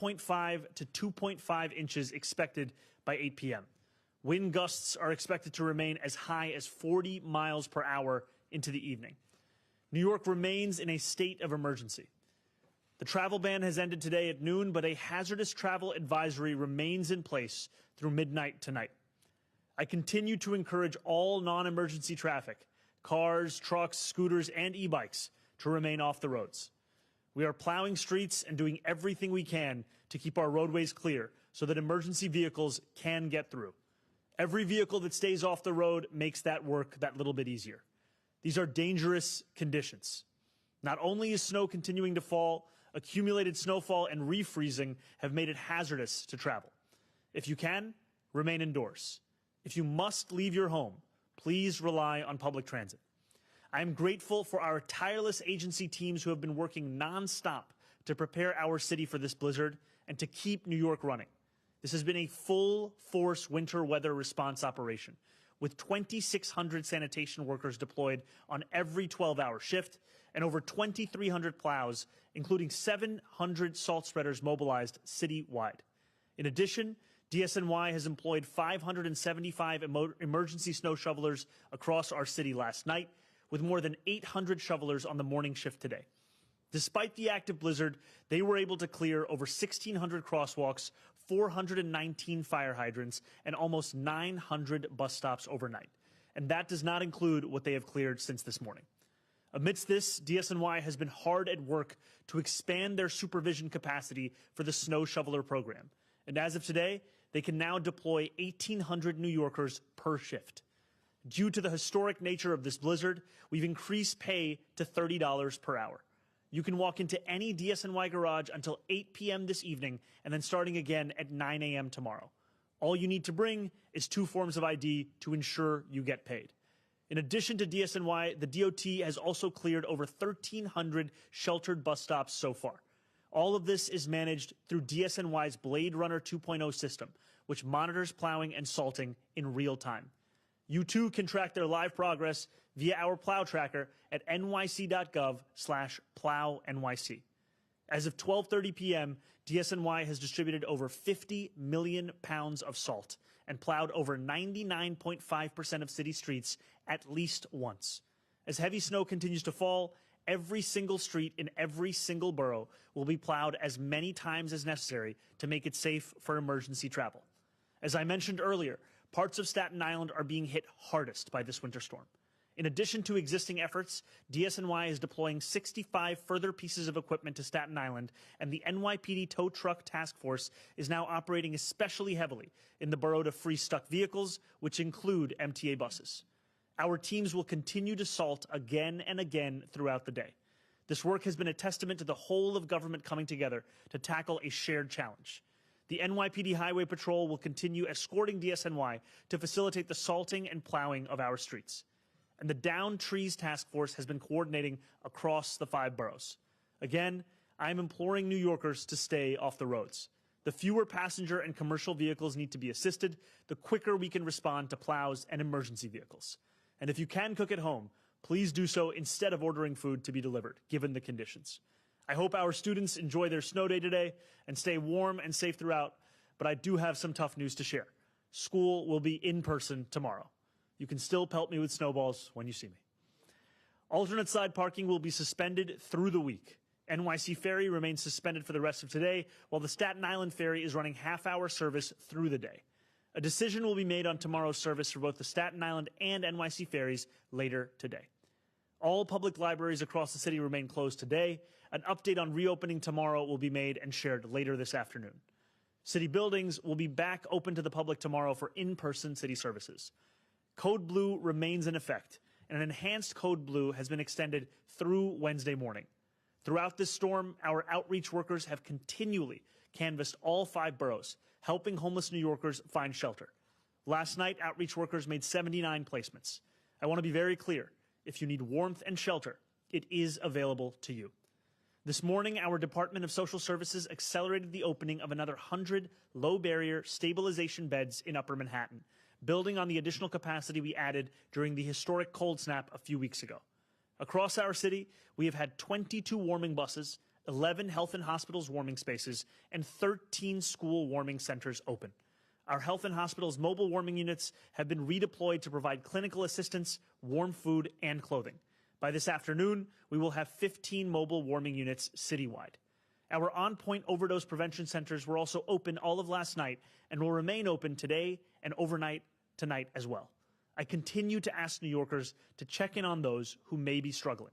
0.5 to 2.5 inches expected by 8 p.m. Wind gusts are expected to remain as high as 40 miles per hour into the evening. New York remains in a state of emergency. The travel ban has ended today at noon, but a hazardous travel advisory remains in place through midnight tonight. I continue to encourage all non-emergency traffic, cars, trucks, scooters, and e-bikes, to remain off the roads. We are plowing streets and doing everything we can to keep our roadways clear so that emergency vehicles can get through. Every vehicle that stays off the road makes that work that little bit easier. These are dangerous conditions. Not only is snow continuing to fall, accumulated snowfall and refreezing have made it hazardous to travel. If you can, remain indoors. If you must leave your home, please rely on public transit. I am grateful for our tireless agency teams who have been working nonstop to prepare our city for this blizzard and to keep New York running. This has been a full-force winter weather response operation, with 2,600 sanitation workers deployed on every 12-hour shift and over 2,300 plows, including 700 salt spreaders mobilized citywide. In addition, DSNY has employed 575 emergency snow shovelers across our city last night, with more than 800 shovelers on the morning shift today. Despite the active blizzard, they were able to clear over 1,600 crosswalks, 419 fire hydrants, and almost 900 bus stops overnight. And that does not include what they have cleared since this morning. Amidst this, DSNY has been hard at work to expand their supervision capacity for the snow shoveler program. And as of today, they can now deploy 1,800 New Yorkers per shift. Due to the historic nature of this blizzard, we've increased pay to $30 per hour. You can walk into any DSNY garage until 8 p.m. this evening and then starting again at 9 a.m. tomorrow. All you need to bring is 2 forms of ID to ensure you get paid. In addition to DSNY, the DOT has also cleared over 1,300 sheltered bus stops so far. All of this is managed through DSNY's Blade Runner 2.0 system, which monitors plowing and salting in real time. You too can track their live progress via our plow tracker at nyc.gov/plownyc. As of 12:30 p.m., DSNY has distributed over 50 million pounds of salt and plowed over 99.5% of city streets at least once. As heavy snow continues to fall, every single street in every single borough will be plowed as many times as necessary to make it safe for emergency travel. As I mentioned earlier, parts of Staten Island are being hit hardest by this winter storm. In addition to existing efforts, DSNY is deploying 65 further pieces of equipment to Staten Island, and the NYPD Tow Truck Task Force is now operating especially heavily in the borough to free stuck vehicles, which include MTA buses. Our teams will continue to salt again and again throughout the day. This work has been a testament to the whole of government coming together to tackle a shared challenge. The NYPD Highway Patrol will continue escorting DSNY to facilitate the salting and plowing of our streets. And the Down Trees Task Force has been coordinating across the 5 boroughs. Again, I am imploring New Yorkers to stay off the roads. The fewer passenger and commercial vehicles need to be assisted, the quicker we can respond to plows and emergency vehicles. And if you can cook at home, please do so instead of ordering food to be delivered, given the conditions. I hope our students enjoy their snow day today and stay warm and safe throughout, but I do have some tough news to share. School will be in person tomorrow. You can still pelt me with snowballs when you see me. Alternate side parking will be suspended through the week. NYC Ferry remains suspended for the rest of today, while the Staten Island Ferry is running half-hour service through the day. A decision will be made on tomorrow's service for both the Staten Island and NYC ferries later today. All public libraries across the city remain closed today. An update on reopening tomorrow will be made and shared later this afternoon. City buildings will be back open to the public tomorrow for in-person city services. Code Blue remains in effect, and an enhanced Code Blue has been extended through Wednesday morning. Throughout this storm, our outreach workers have continually canvassed all 5 boroughs, helping homeless New Yorkers find shelter. Last night, outreach workers made 79 placements. I want to be very clear. If you need warmth and shelter, it is available to you. This morning, our Department of Social Services accelerated the opening of another 100 low-barrier stabilization beds in Upper Manhattan, building on the additional capacity we added during the historic cold snap a few weeks ago. Across our city, we have had 22 warming buses, 11 health and hospitals warming spaces, and 13 school warming centers open. Our health and hospitals mobile warming units have been redeployed to provide clinical assistance, warm food, and clothing. By this afternoon, we will have 15 mobile warming units citywide. Our on-point overdose prevention centers were also open all of last night and will remain open today and overnight tonight as well. I continue to ask New Yorkers to check in on those who may be struggling.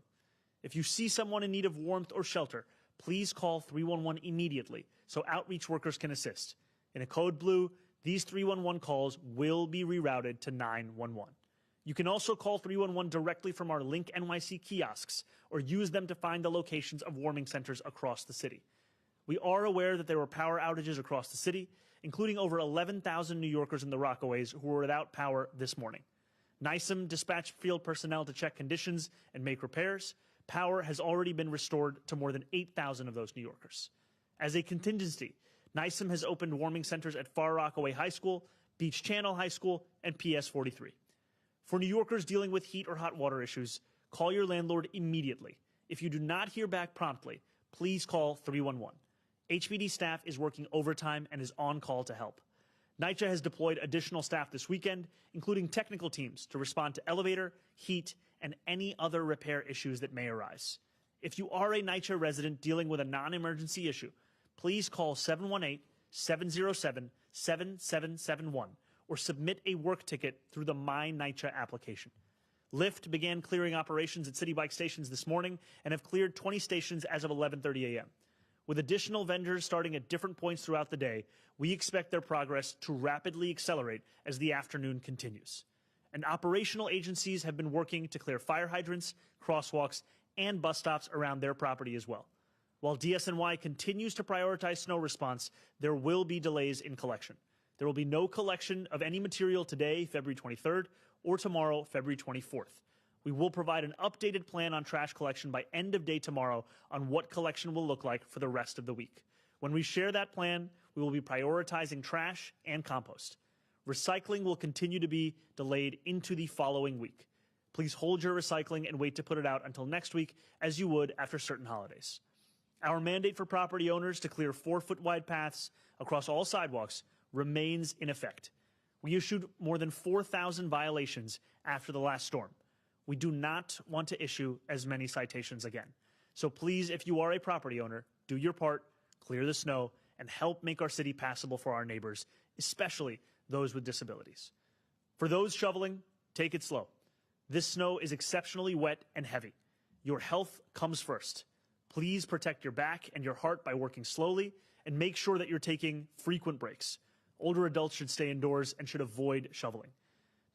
If you see someone in need of warmth or shelter, please call 311 immediately so outreach workers can assist. In a code blue, these 311 calls will be rerouted to 911. You can also call 311 directly from our Link NYC kiosks or use them to find the locations of warming centers across the city. We are aware that there were power outages across the city, including over 11,000 New Yorkers in the Rockaways who were without power this morning. NYCM dispatched field personnel to check conditions and make repairs. Power has already been restored to more than 8,000 of those New Yorkers. As a contingency, NYCM has opened warming centers at Far Rockaway High School, Beach Channel High School, and PS 43. For New Yorkers dealing with heat or hot water issues, call your landlord immediately. If you do not hear back promptly, please call 311. HPD staff is working overtime and is on call to help. NYCHA has deployed additional staff this weekend, including technical teams, to respond to elevator, heat, and any other repair issues that may arise. If you are a NYCHA resident dealing with a non-emergency issue, please call 718-707-7771 or submit a work ticket through the My NYCHA application. Lyft began clearing operations at City Bike stations this morning and have cleared 20 stations as of 11:30 a.m. With additional vendors starting at different points throughout the day, we expect their progress to rapidly accelerate as the afternoon continues. And operational agencies have been working to clear fire hydrants, crosswalks, and bus stops around their property as well. While DSNY continues to prioritize snow response, there will be delays in collection. There will be no collection of any material today, February 23rd, or tomorrow, February 24th. We will provide an updated plan on trash collection by end of day tomorrow on what collection will look like for the rest of the week. When we share that plan, we will be prioritizing trash and compost. Recycling will continue to be delayed into the following week. Please hold your recycling and wait to put it out until next week, as you would after certain holidays. Our mandate for property owners to clear 4-foot wide paths across all sidewalks remains in effect. We issued more than 4,000 violations after the last storm. We do not want to issue as many citations again. So please, if you are a property owner, do your part, clear the snow, and help make our city passable for our neighbors, especially those with disabilities. For those shoveling, take it slow. This snow is exceptionally wet and heavy. Your health comes first. Please protect your back and your heart by working slowly and make sure that you're taking frequent breaks. Older adults should stay indoors and should avoid shoveling.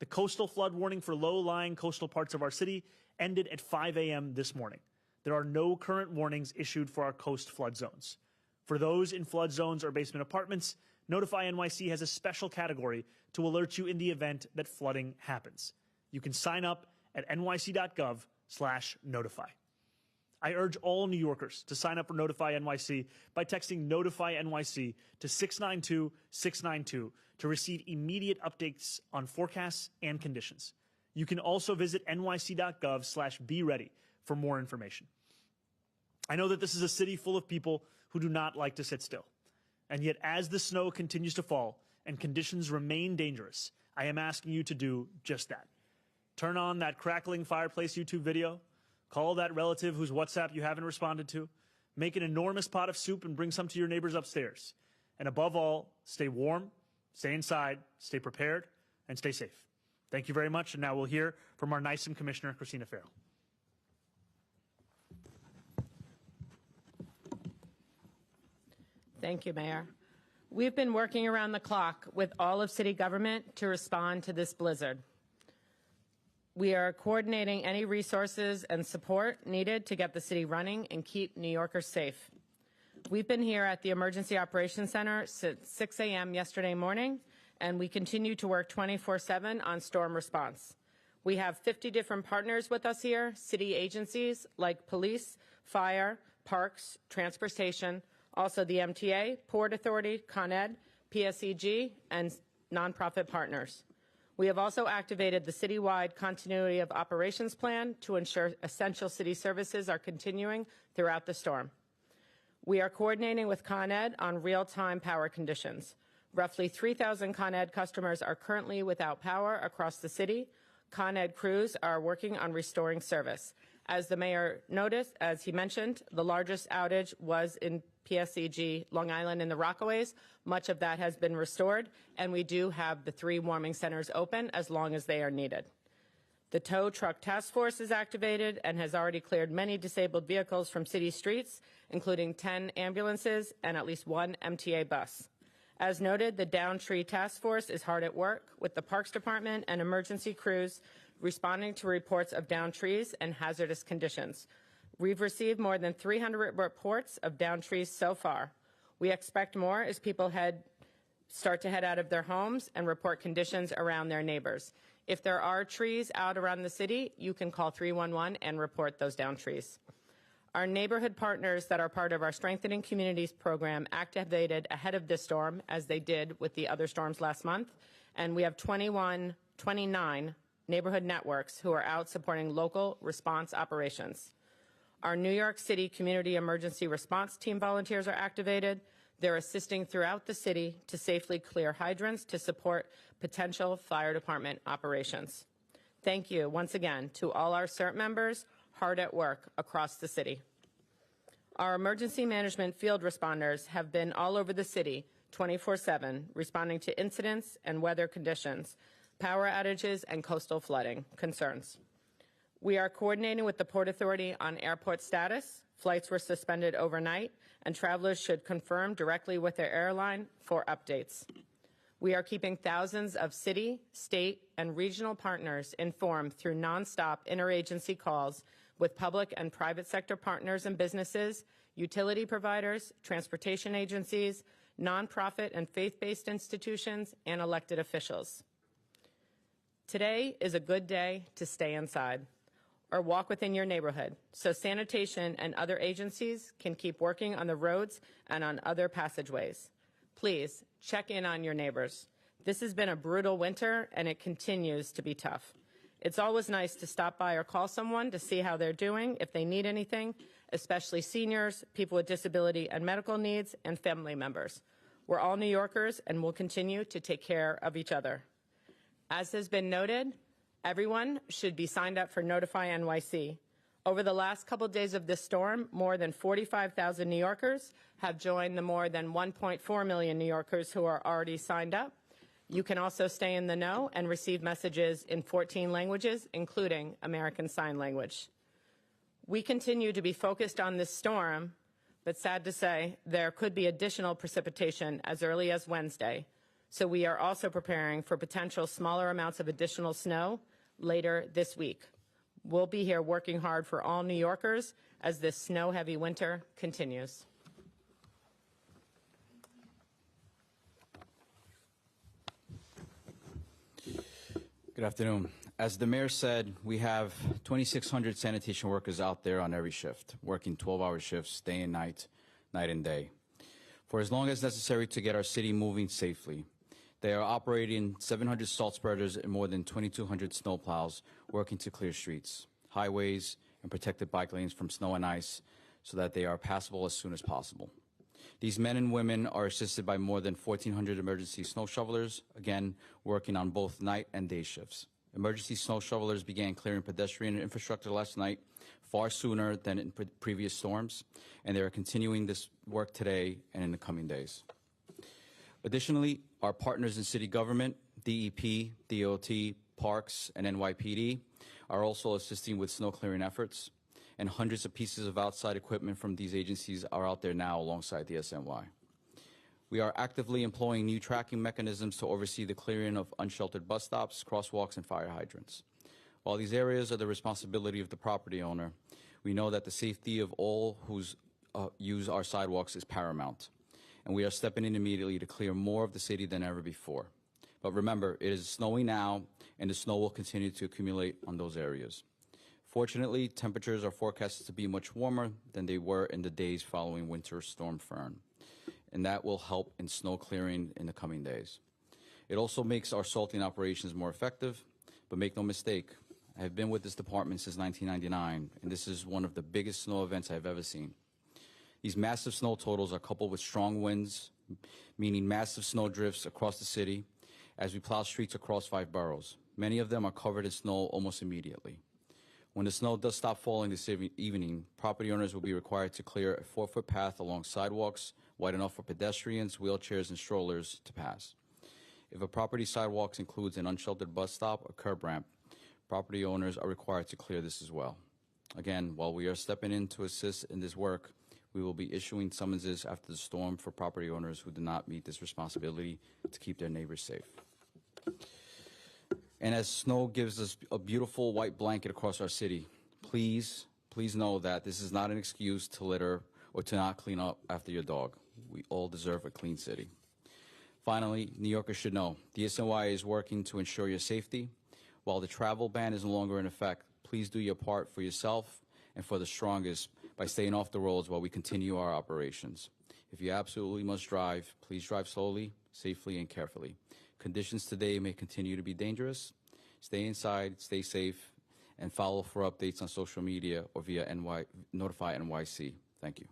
The coastal flood warning for low-lying coastal parts of our city ended at 5 a.m. this morning. There are no current warnings issued for our coast flood zones. For those in flood zones or basement apartments, Notify NYC has a special category to alert you in the event that flooding happens. You can sign up at nyc.gov/notify. I urge all New Yorkers to sign up for Notify NYC by texting Notify NYC to 692-692 to receive immediate updates on forecasts and conditions. You can also visit nyc.gov/beready for more information. I know that this is a city full of people who do not like to sit still. And yet, as the snow continues to fall and conditions remain dangerous, I am asking you to do just that. Turn on that crackling fireplace YouTube video. Call that relative whose WhatsApp you haven't responded to. Make an enormous pot of soup and bring some to your neighbors upstairs. And above all, stay warm, stay inside, stay prepared, and stay safe. Thank you very much. And now we'll hear from our NYCM Commissioner, Christina Farrell. Thank you, Mayor. We've been working around the clock with all of city government to respond to this blizzard. We are coordinating any resources and support needed to get the city running and keep New Yorkers safe. We've been here at the Emergency Operations Center since 6 a.m. yesterday morning, and we continue to work 24/7 on storm response. We have 50 different partners with us here, city agencies like police, fire, parks, transportation, also the MTA, Port Authority, Con Ed, PSEG, and nonprofit partners. We have also activated the citywide continuity of operations plan to ensure essential city services are continuing throughout the storm. We are coordinating with Con Ed on real-time power conditions. Roughly 3,000 Con Ed customers are currently without power across the city. Con Ed crews are working on restoring service. As the mayor noticed, as he mentioned, the largest outage was in PSEG Long Island in the Rockaways. Much of that has been restored, and we do have the 3 warming centers open as long as they are needed. The tow truck task force is activated and has already cleared many disabled vehicles from city streets, including 10 ambulances and at least 1 MTA bus. As noted, the Down Tree Task Force is hard at work with the Parks Department and emergency crews responding to reports of downed trees and hazardous conditions. We've received more than 300 reports of downed trees so far. We expect more as people start to head out of their homes and report conditions around their neighbors. If there are trees out around the city, you can call 311 and report those downed trees. Our neighborhood partners that are part of our Strengthening Communities program activated ahead of this storm, as they did with the other storms last month, and we have 29 neighborhood networks who are out supporting local response operations. Our New York City Community Emergency Response Team volunteers are activated. They're assisting throughout the city to safely clear hydrants to support potential fire department operations. Thank you once again to all our CERT members hard at work across the city. Our emergency management field responders have been all over the city 24/7, responding to incidents and weather conditions, power outages, and coastal flooding concerns. We are coordinating with the Port Authority on airport status. Flights were suspended overnight, and travelers should confirm directly with their airline for updates. We are keeping thousands of city, state, and regional partners informed through nonstop interagency calls with public and private sector partners and businesses, utility providers, transportation agencies, nonprofit and faith-based institutions, and elected officials. Today is a good day to stay inside or walk within your neighborhood so sanitation and other agencies can keep working on the roads and on other passageways. Please check in on your neighbors. This has been a brutal winter and it continues to be tough. It's always nice to stop by or call someone to see how they're doing if they need anything, especially seniors, people with disability and medical needs, and family members. We're all New Yorkers and we'll continue to take care of each other. As has been noted, everyone should be signed up for Notify NYC. Over the last couple days of this storm, more than 45,000 New Yorkers have joined the more than 1.4 million New Yorkers who are already signed up. You can also stay in the know and receive messages in 14 languages, including American Sign Language. We continue to be focused on this storm, but sad to say, there could be additional precipitation as early as Wednesday. So we are also preparing for potential smaller amounts of additional snow later this week. We'll be here working hard for all New Yorkers as this snow-heavy winter continues. Good afternoon. As the mayor said, we have 2,600 sanitation workers out there on every shift, working 12-hour shifts, day and night and day, for as long as necessary to get our city moving safely. They are operating 700 salt spreaders and more than 2,200 snowplows, working to clear streets, highways, and protected bike lanes from snow and ice so that they are passable as soon as possible. These men and women are assisted by more than 1,400 emergency snow shovelers, again, working on both night and day shifts. Emergency snow shovelers began clearing pedestrian infrastructure last night, far sooner than in previous storms, and they are continuing this work today and in the coming days. Additionally, our partners in city government, DEP, DOT, Parks, and NYPD, are also assisting with snow clearing efforts, and hundreds of pieces of outside equipment from these agencies are out there now alongside the SNY. We are actively employing new tracking mechanisms to oversee the clearing of unsheltered bus stops, crosswalks, and fire hydrants. While these areas are the responsibility of the property owner, we know that the safety of all who use our sidewalks is paramount, and we are stepping in immediately to clear more of the city than ever before. But remember, it is snowing now, and the snow will continue to accumulate on those areas. Fortunately, temperatures are forecasted to be much warmer than they were in the days following Winter Storm Fern, and that will help in snow clearing in the coming days. It also makes our salting operations more effective, but make no mistake, I have been with this department since 1999, and this is one of the biggest snow events I've ever seen. These massive snow totals are coupled with strong winds, meaning massive snow drifts across the city as we plow streets across 5 boroughs. Many of them are covered in snow almost immediately. When the snow does stop falling this evening, property owners will be required to clear a 4-foot path along sidewalks wide enough for pedestrians, wheelchairs, and strollers to pass. If a property sidewalk includes an unsheltered bus stop or curb ramp, property owners are required to clear this as well. Again, while we are stepping in to assist in this work, we will be issuing summonses after the storm for property owners who do not meet this responsibility to keep their neighbors safe. And as snow gives us a beautiful white blanket across our city, please know that this is not an excuse to litter or to not clean up after your dog. We all deserve a clean city. Finally, New Yorkers should know, DSNY is working to ensure your safety. While the travel ban is no longer in effect, please do your part for yourself and for the strongest by staying off the roads while we continue our operations. If you absolutely must drive, please drive slowly, safely, and carefully. Conditions today may continue to be dangerous. Stay inside, stay safe, and follow for updates on social media or via Notify NYC. Thank you.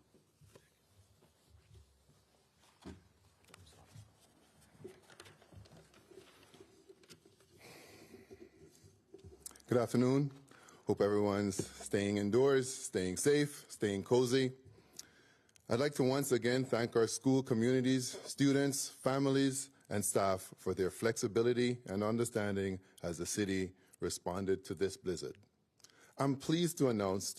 Good afternoon. Hope everyone's staying indoors, staying safe, staying cozy. I'd like to once again thank our school communities, students, families, and staff for their flexibility and understanding as the city responded to this blizzard. I'm pleased to announce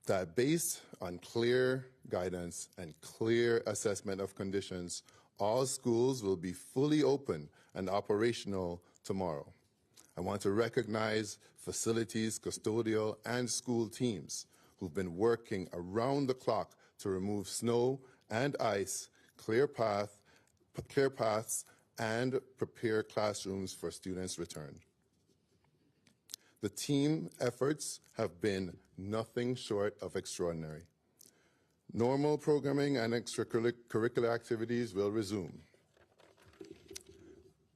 that based on clear guidance and clear assessment of conditions, all schools will be fully open and operational tomorrow. I want to recognize facilities, custodial, and school teams who've been working around the clock to remove snow and ice, clear paths, and prepare classrooms for students' return. The team efforts have been nothing short of extraordinary. Normal programming and extracurricular activities will resume.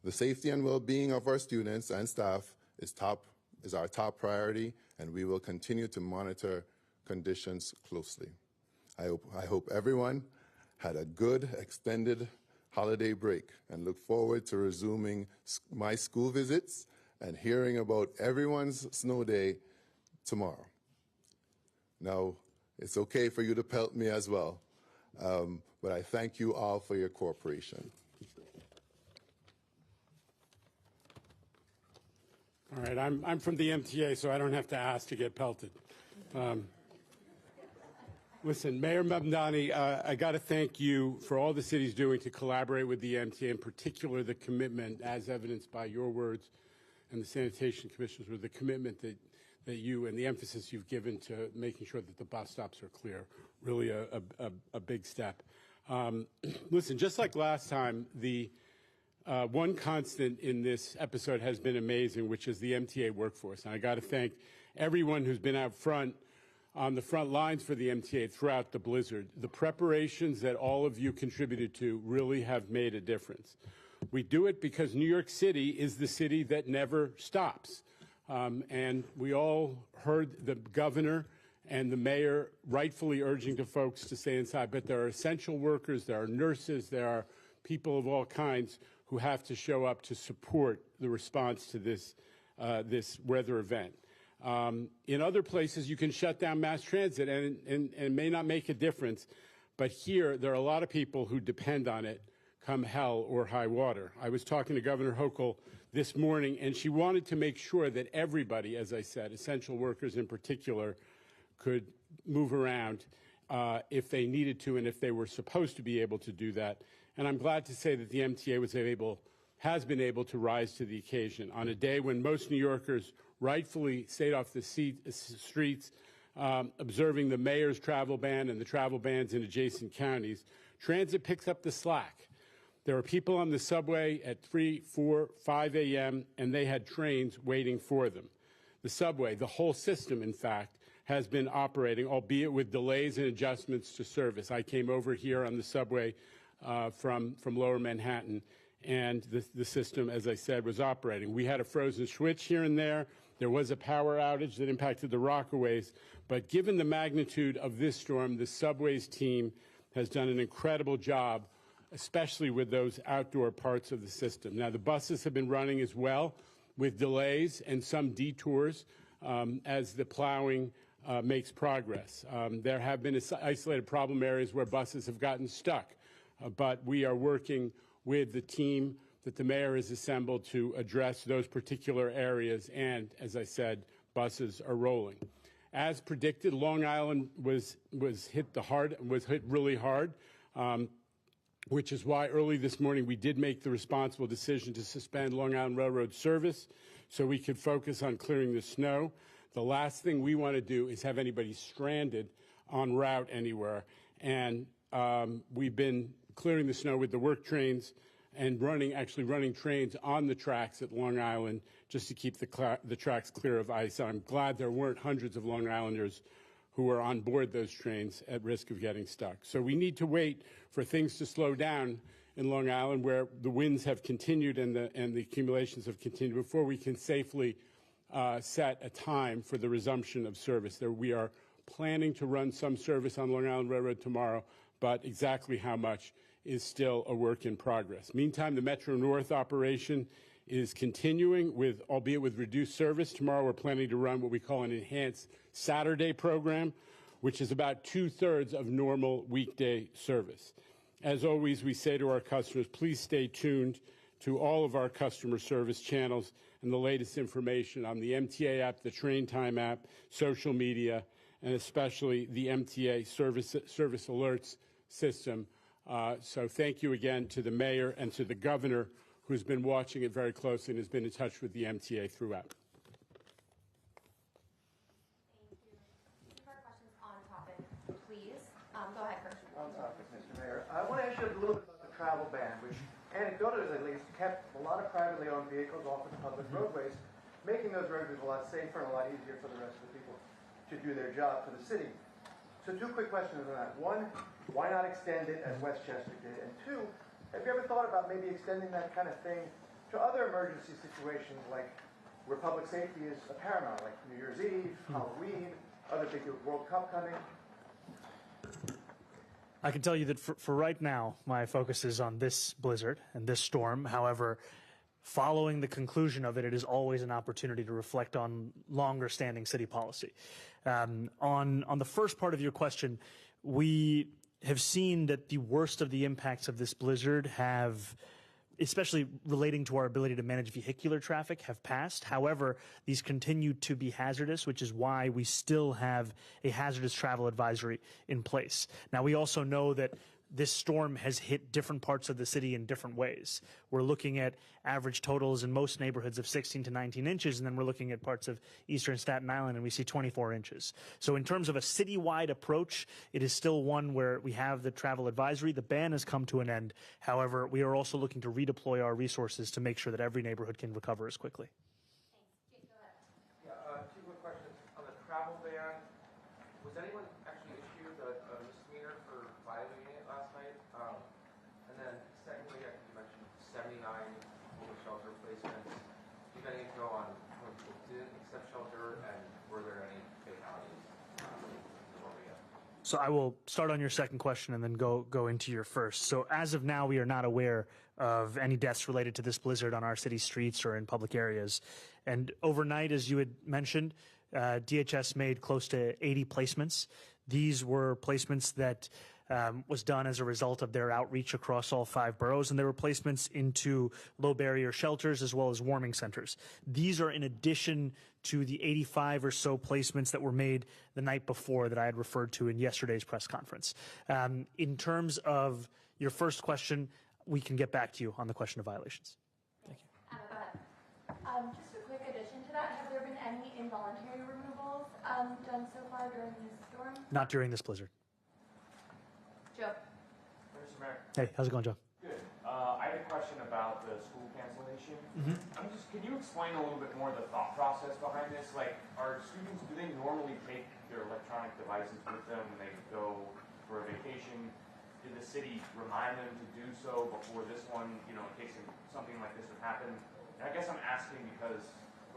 The safety and well-being of our students and staff is our top priority, and we will continue to monitor conditions closely. I hope everyone had a good extended holiday break and look forward to resuming my school visits and hearing about everyone's snow day tomorrow. Now, it's okay for you to pelt me as well, but I thank you all for your cooperation. All right, I'm from the MTA, so I don't have to ask to get pelted. Listen, Mayor Mamdani, I got to thank you for all the city's doing to collaborate with the MTA, in particular the commitment, as evidenced by your words and the sanitation commissioners, with the commitment that you and the emphasis you've given to making sure that the bus stops are clear. Really a big step. Listen, just like last time, the one constant in this episode has been amazing, which is the MTA workforce. And I got to thank everyone who's been out front on the front lines for the MTA throughout the blizzard. The preparations that all of you contributed to really have made a difference. We do it because New York City is the city that never stops. And we all heard the governor and the mayor rightfully urging to folks to stay inside. But there are essential workers, there are nurses, there are people of all kinds who have to show up to support the response to this weather event. In other places, you can shut down mass transit and it may not make a difference. But here, there are a lot of people who depend on it come hell or high water. I was talking to Governor Hochul this morning, and she wanted to make sure that everybody, as I said, essential workers in particular, could move around if they needed to and if they were supposed to be able to do that. And I'm glad to say that the MTA has been able to rise to the occasion. On a day when most New Yorkers rightfully stayed off the streets, observing the mayor's travel ban and the travel bans in adjacent counties, transit picks up the slack. There were people on the subway at 3, 4, 5 a.m., and they had trains waiting for them. The subway, the whole system, in fact, has been operating, albeit with delays and adjustments to service. I came over here on the subway from Lower Manhattan, and the system, as I said, was operating. We had a frozen switch here and there, There was a power outage that impacted the Rockaways, but given the magnitude of this storm, the subways team has done an incredible job, especially with those outdoor parts of the system. Now, the buses have been running as well, with delays and some detours as the plowing makes progress. There have been isolated problem areas where buses have gotten stuck, but we are working with the team that the mayor has assembled to address those particular areas, and as I said, buses are rolling. As predicted, Long Island was hit really hard, which is why early this morning we did make the responsible decision to suspend Long Island Railroad service so we could focus on clearing the snow. The last thing we want to do is have anybody stranded en route anywhere. And we've been clearing the snow with the work trains and actually running trains on the tracks at Long Island just to keep the tracks clear of ice. I'm glad there weren't hundreds of Long Islanders who were on board those trains at risk of getting stuck. So we need to wait for things to slow down in Long Island, where the winds have continued and the accumulations have continued, before we can safely set a time for the resumption of service. We are planning to run some service on Long Island Railroad tomorrow, but exactly how much is still a work in progress. Meantime, the Metro North operation is continuing, albeit with reduced service. Tomorrow we're planning to run what we call an enhanced Saturday program, which is about 2/3 of normal weekday service. As always, we say to our customers, please stay tuned to all of our customer service channels and the latest information on the MTA app, the Train Time app, social media, and especially the MTA service alerts system. So thank you again to the mayor and to the governor, who's been watching it very closely and has been in touch with the MTA throughout. Thank you. Any more questions on topic, please? Go ahead, Kirsten. On topic, Mr. Mayor. I want to ask you a little bit about the travel ban, which anecdotally at least kept a lot of privately owned vehicles off of the public roadways, making those roadways a lot safer and a lot easier for the rest of the people to do their job for the city. So two quick questions on that. One, why not extend it as Westchester did? And two, have you ever thought about maybe extending that kind of thing to other emergency situations, like where public safety is paramount, like New Year's Eve, Halloween, other big World Cup coming? I can tell you that for right now, my focus is on this blizzard and this storm. However, following the conclusion of it, it is always an opportunity to reflect on longer-standing city policy. On the first part of your question, we have seen that the worst of the impacts of this blizzard have, especially relating to our ability to manage vehicular traffic, have passed. However, these continue to be hazardous, which is why we still have a hazardous travel advisory in place. Now, we also know that this storm has hit different parts of the city in different ways. We're looking at average totals in most neighborhoods of 16 to 19 inches, and then we're looking at parts of eastern Staten Island, and we see 24 inches. So in terms of a citywide approach, it is still one where we have the travel advisory. The ban has come to an end. However, we are also looking to redeploy our resources to make sure that every neighborhood can recover as quickly. Thanks. Jake, go ahead. Yeah, two quick questions. On the travel ban, was anyone actually issued a misdemeanor for violating it last night? And then secondly, I think you mentioned 79 homeless shelter placements. Do you have any info on when people didn't accept shelter, and were there any fatalities? So I will start on your second question and then go into your first. So as of now, we are not aware of any deaths related to this blizzard on our city streets or in public areas. And overnight, as you had mentioned, DHS made close to 80 placements. These were placements that was done as a result of their outreach across all 5 boroughs, and there were placements into low barrier shelters as well as warming centers. These are in addition to the 85 or so placements that were made the night before that I had referred to in yesterday's press conference. In terms of your first question, we can get back to you on the question of violations. Thank you. Anna, go ahead. Just a quick addition to that, have there been any involuntary removals done so far during this storm? Not during this blizzard. Joe. Mr. Mayor. Hey, how's it going, Joe? Good. I had a question about the school cancellation. Can you explain a little bit more the thought process behind this? Like, are students, do they normally take their electronic devices with them when they go for a vacation? Did the city remind them to do so before this one, in case something like this would happen? And I guess I'm asking because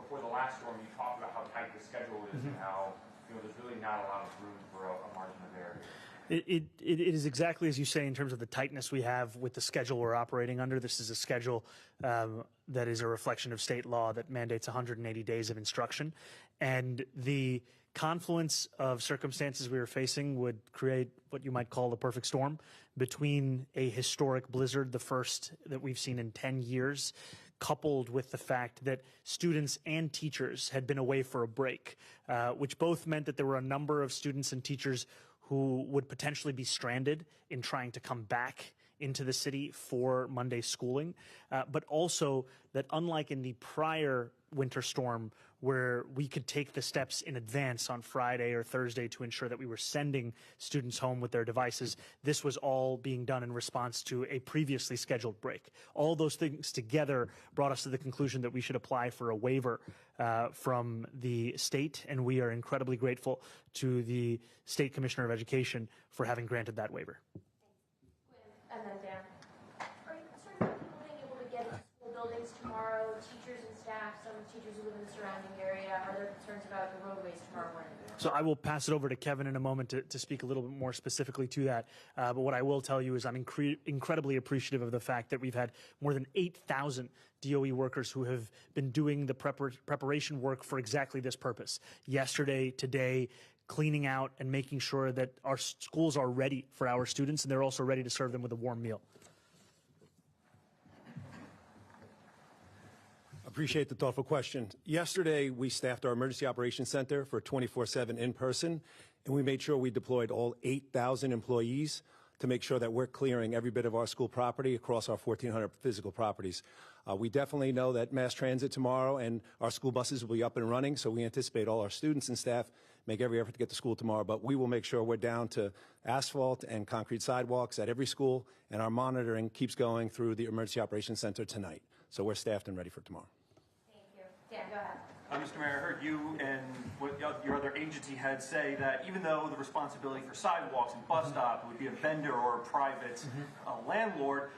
before the last storm, you talked about how tight the schedule is and how there's really not a lot of room for a margin of error. It is exactly as you say in terms of the tightness we have with the schedule we're operating under. This is a schedule that is a reflection of state law that mandates 180 days of instruction. And the confluence of circumstances we were facing would create what you might call the perfect storm between a historic blizzard, the first that we've seen in 10 years, coupled with the fact that students and teachers had been away for a break, which both meant that there were a number of students and teachers who would potentially be stranded in trying to come back into the city for Monday schooling, but also that unlike in the prior winter storm where we could take the steps in advance on Friday or Thursday to ensure that we were sending students home with their devices, this was all being done in response to a previously scheduled break. All those things together brought us to the conclusion that we should apply for a waiver from the state, and we are incredibly grateful to the State Commissioner of Education for having granted that waiver. And then Dan. Are you concerned about people being able to get into school buildings tomorrow, teachers and staff, some teachers who live in the surrounding area? Are there concerns about the roadways tomorrow morning? So I will pass it over to Kevin in a moment to speak a little bit more specifically to that. But what I will tell you is I'm incredibly appreciative of the fact that we've had more than 8,000 DOE workers who have been doing the preparation work for exactly this purpose. Yesterday, today, cleaning out and making sure that our schools are ready for our students, and they're also ready to serve them with a warm meal. Appreciate the thoughtful question. Yesterday, we staffed our Emergency Operations Center for 24/7 in person, and we made sure we deployed all 8,000 employees to make sure that we're clearing every bit of our school property across our 1,400 physical properties. We definitely know that mass transit tomorrow and our school buses will be up and running, so we anticipate all our students and staff make every effort to get to school tomorrow, but we will make sure we're down to asphalt and concrete sidewalks at every school, and our monitoring keeps going through the Emergency Operations Center tonight. So we're staffed and ready for tomorrow. Thank you. Dan, go ahead. Mr. Mayor, I heard you and what your other agency heads say that even though the responsibility for sidewalks and bus stops would be a vendor or a private landlord,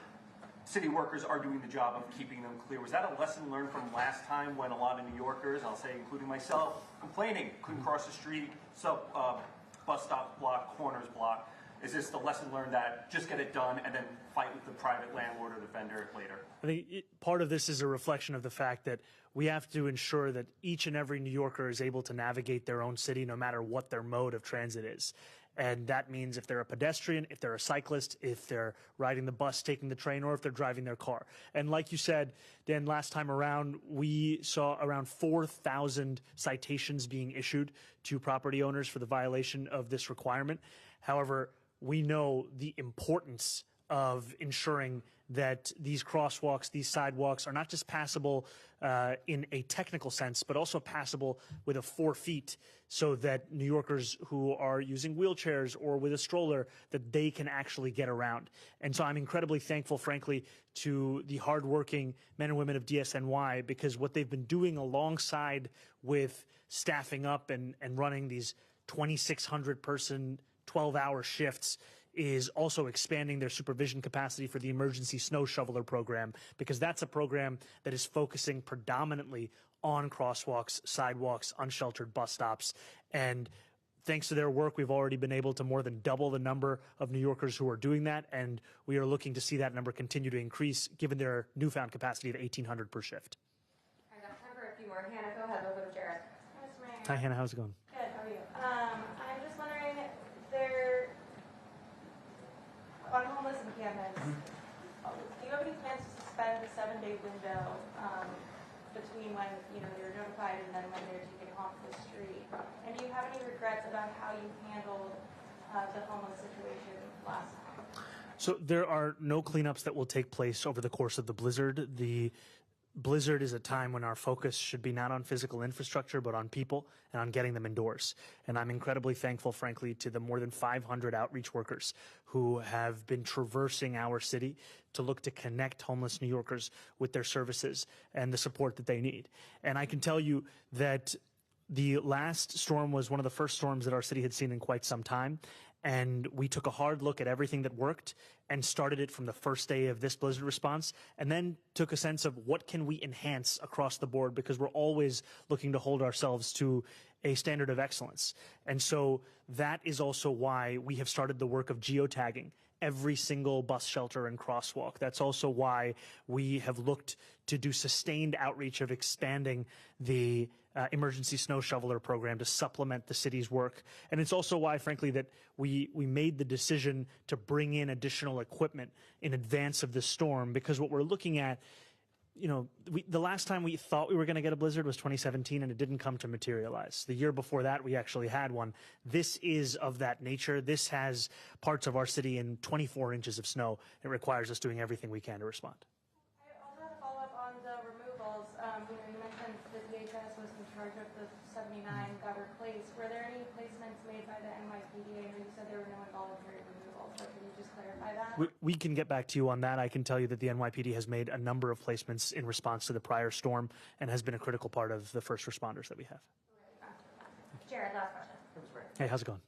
city workers are doing the job of keeping them clear. Was that a lesson learned from last time when a lot of New Yorkers, I'll say including myself, complaining, couldn't cross the street, bus stops blocked, corners blocked? Is this the lesson learned that just get it done and then fight with the private landlord or the vendor later? I think part of this is a reflection of the fact that we have to ensure that each and every New Yorker is able to navigate their own city no matter what their mode of transit is. And that means if they're a pedestrian, if they're a cyclist, if they're riding the bus, taking the train, or if they're driving their car. And like you said, Dan, last time around, we saw around 4,000 citations being issued to property owners for the violation of this requirement. However, we know the importance of ensuring that these crosswalks, these sidewalks are not just passable in a technical sense, but also passable with a 4 feet so that New Yorkers who are using wheelchairs or with a stroller, that they can actually get around. And so I'm incredibly thankful, frankly, to the hardworking men and women of DSNY, because what they've been doing alongside with staffing up and running these 2,600 person 12-hour shifts is also expanding their supervision capacity for the emergency snow shoveler program, because that's a program that is focusing predominantly on crosswalks, sidewalks, unsheltered bus stops. And thanks to their work, we've already been able to more than double the number of New Yorkers who are doing that, and we are looking to see that number continue to increase given their newfound capacity of 1,800 per shift. I got time for a few more. Hannah, go ahead. We'll go to Jared. Hi, Hannah. How's it going? Good. How are you? I'm just wondering, there on homeless encampments, do you have any plans to suspend the 7-day window between when you're notified and then when they're taken off the street? And do you have any regrets about how you handled the homeless situation last time? So there are no cleanups that will take place over the course of the blizzard. The blizzard is a time when our focus should be not on physical infrastructure, but on people and on getting them indoors. And I'm incredibly thankful, frankly, to the more than 500 outreach workers who have been traversing our city to look to connect homeless New Yorkers with their services and the support that they need. And I can tell you that the last storm was one of the first storms that our city had seen in quite some time. and we took a hard look at everything that worked and started it from the first day of this blizzard response, and then took a sense of what can we enhance across the board, because we're always looking to hold ourselves to a standard of excellence. And so that is also why we have started the work of geotagging every single bus shelter and crosswalk. That's also why we have looked to do sustained outreach of expanding the emergency snow shoveler program to supplement the city's work. And it's also why, frankly, that we made the decision to bring in additional equipment in advance of this storm, because what we're looking at, you know, the last time we thought we were going to get a blizzard was 2017, and it didn't come to materialize. The year before that, we actually had one. This is of that nature. This has parts of our city in 24 inches of snow. It requires us doing everything we can to respond. I also have a follow-up on the removals. You mentioned the DHS was in charge of the 79 got replaced. Were there any placements made by the NYPD? I know you said there were no involuntary removals, but can you just clarify that? We can get back to you on that. I can tell you that the NYPD has made a number of placements in response to the prior storm and has been a critical part of the first responders that we have. Jared, last question. Hey, how's it going?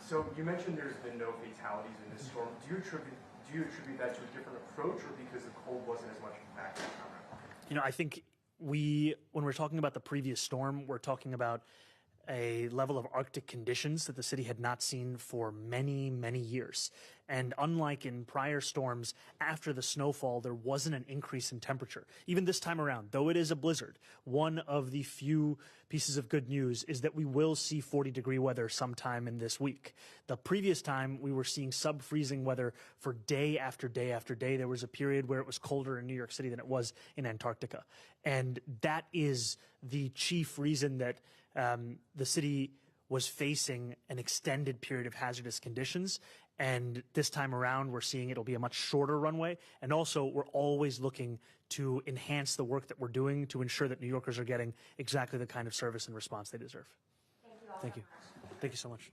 So you mentioned there's been no fatalities in this storm. Do you attribute that to a different approach, or because the cold wasn't as much of a factor? You know, I think when we're talking about the previous storm, we're talking about a level of Arctic conditions that the city had not seen for many, many years. And unlike in prior storms, after the snowfall, there wasn't an increase in temperature. Even this time around, though it is a blizzard, one of the few pieces of good news is that we will see 40-degree weather sometime in this week. The previous time, we were seeing sub-freezing weather for day after day after day. There was a period where it was colder in New York City than it was in Antarctica. And that is the chief reason that the city was facing an extended period of hazardous conditions. And this time around, we're seeing it'll be a much shorter runway. And also, we're always looking to enhance the work that we're doing to ensure that New Yorkers are getting exactly the kind of service and response they deserve. Thank you all. Thank you. Thank you so much.